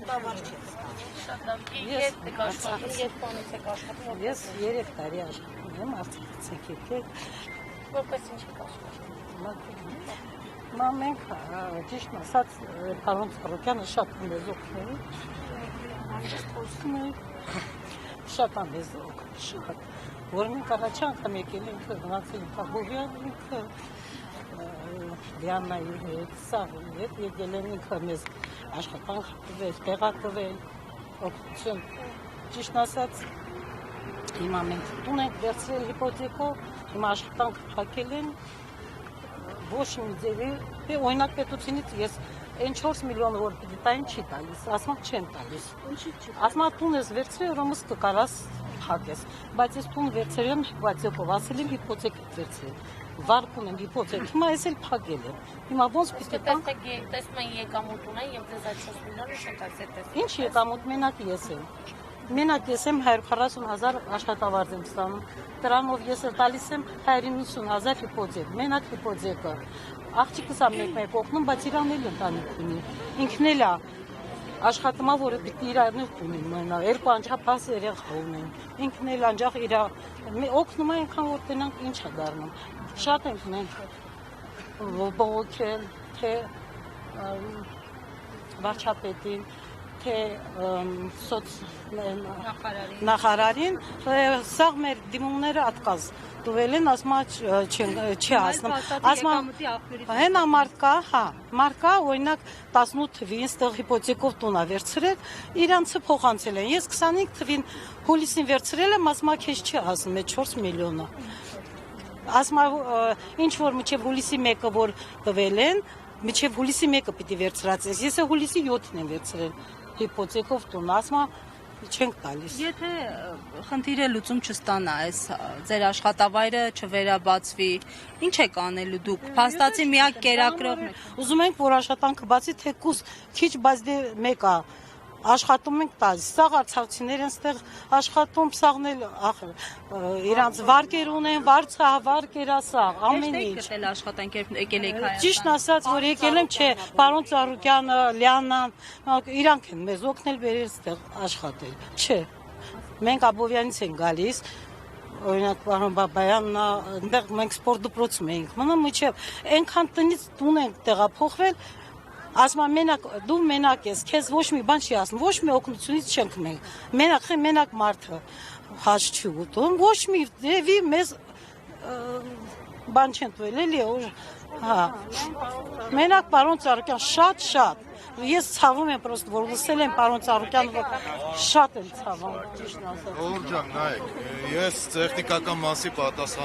աշխատավար չեք ստանում։ Երբ եք աշխատում, երբ բանից եք աշխատում։ Ես 3 տարի աշխատում եմ, արդյունք եկեք։ Որպես ինչ եք աշխատում։ Մենք ճիշտ ասած պարոն Ծառուկյանը շատ մեզ օգնել շատ մեզ օգնել շատ որ մենք առաջ անգամ եկել ենք գնացել ենք Աբովյան ինքը Լիաննայի հետ Սաղի հետ եկել են ինքը մեզ աշխատանք տվել տեղատվել օգնություն ճիշտ ասած հիմա մենք տուն ենք վերցրել հիպոթեկով հիմա աշխատանք փակել են ոչ մի ձևի օրինակ պետությունից ես այն 4 միլիոն որ պիտի տային չի տալիս, ասում չեն տալիս։ Ասում տուն ես վերցրել, ուրեմն կկարաս փակես, բայց ես տուն վերցրել եմ հիպոթեկով, ասել եմ հիպոթեք վերցրել։ Վարկուն եմ հիպոթեք, հիմա ես էլ փակել եմ։ Հիմա ոնց պիտի տանք։ Տեսնում են եկամուտ ունեն եւ դες այդ 4 միլիոնը չեն տալիս այդ տեսք։ Ինչ եկամուտ մենակ ես եմ։ Մենակ ես եմ 140,000 աշխատավարձ եմ ստանում։ Դրանով ես տալիս եմ 190,000 հիպոթեք, մենակ հիպոթեկը։ Աղջիկս ա մեկ օգնում, բայց իրան էլ ընտանիք ունի։ Ինքն էլ է աշխատումա, որը պիտի իրանուք ունի մնա, երկու անջափաս երեխա ունեն։ Ինքն էլ անջախ իր օգնում է այնքան որ տենանք ինչ է դառնում։ Շատ ենք մենք բողոքել, թե վարչապետին, թե նախարարին, սաղ մեր դիմումները ատկազ տուվել են, ասմա չի ասնում, ասմա հենա մարդկա, մարդկա, օրինակ 18 թվին ստեղ հիպոթեկով տունա վերցրել, իրանցը փոխանցել են, ես 25 թվին հուլիսին վերցրել եմ, ասմա քեզ չի ասում, է 4 միլիոնը, ասմա ինչ որ միջև հուլիսի մեկը որ տվել են, միջև հուլիսի մեկը պիտի վերցրած ես է հուլիսի 7-ին եմ վերցրել, հիպոթեկով տուն, ասմա չենք տալիս։ Եթե խնդիրը լուծում չստանա, այս ձեր աշխատավայրը չվերաբացվի, ինչ եք անելու դուք, փաստացի միակ կերակրողն եք։ Ուզում ենք, որ աշխատանքը բացի թեկուզ քիչ, բայց դե մեկ է, աշխատում ենք տալիս, սաղ արցախցիներ են ստեղ աշխատում, սաղն էլ իրանց վարկեր ունեն, վարկեր ասաղ, ամեն ինչ։ Եք գտել աշխատանք, երբ եկել եք Հայաստան։ Ճիշտ ասած, որ եկել եմ, չէ, պարոն Ծառուկյանը, Լիաննան, իրանք են մեզ օգնել բերել ստեղ աշխատել, չէ, մենք Աբովյանից ենք գալիս, օրինակ պարոն Բաբայանն, այնտեղ մենք սպորտ դպրոցում էինք, մնում միջև, այնքան տնից տուն ենք տեղափոխվել, ասում մենակ դու մենակ ես, քեզ ոչ մի բան չի ասում, ոչ մի օգնությունից չենք մենակ մարդը հաճ չի ուտում, ոչ մի դեպի մեզ բան չեն տվել, էլի, մենակ պարոն Ծառուկյան շատ, ես ցավում եմ պրոստը, որ լսել եմ պարոն Ծառուկյանը, շատ եմ ցավում, ճիշտ ասած։ Օր ջան, նայեք, ես տեխնիկական մասի պատասխան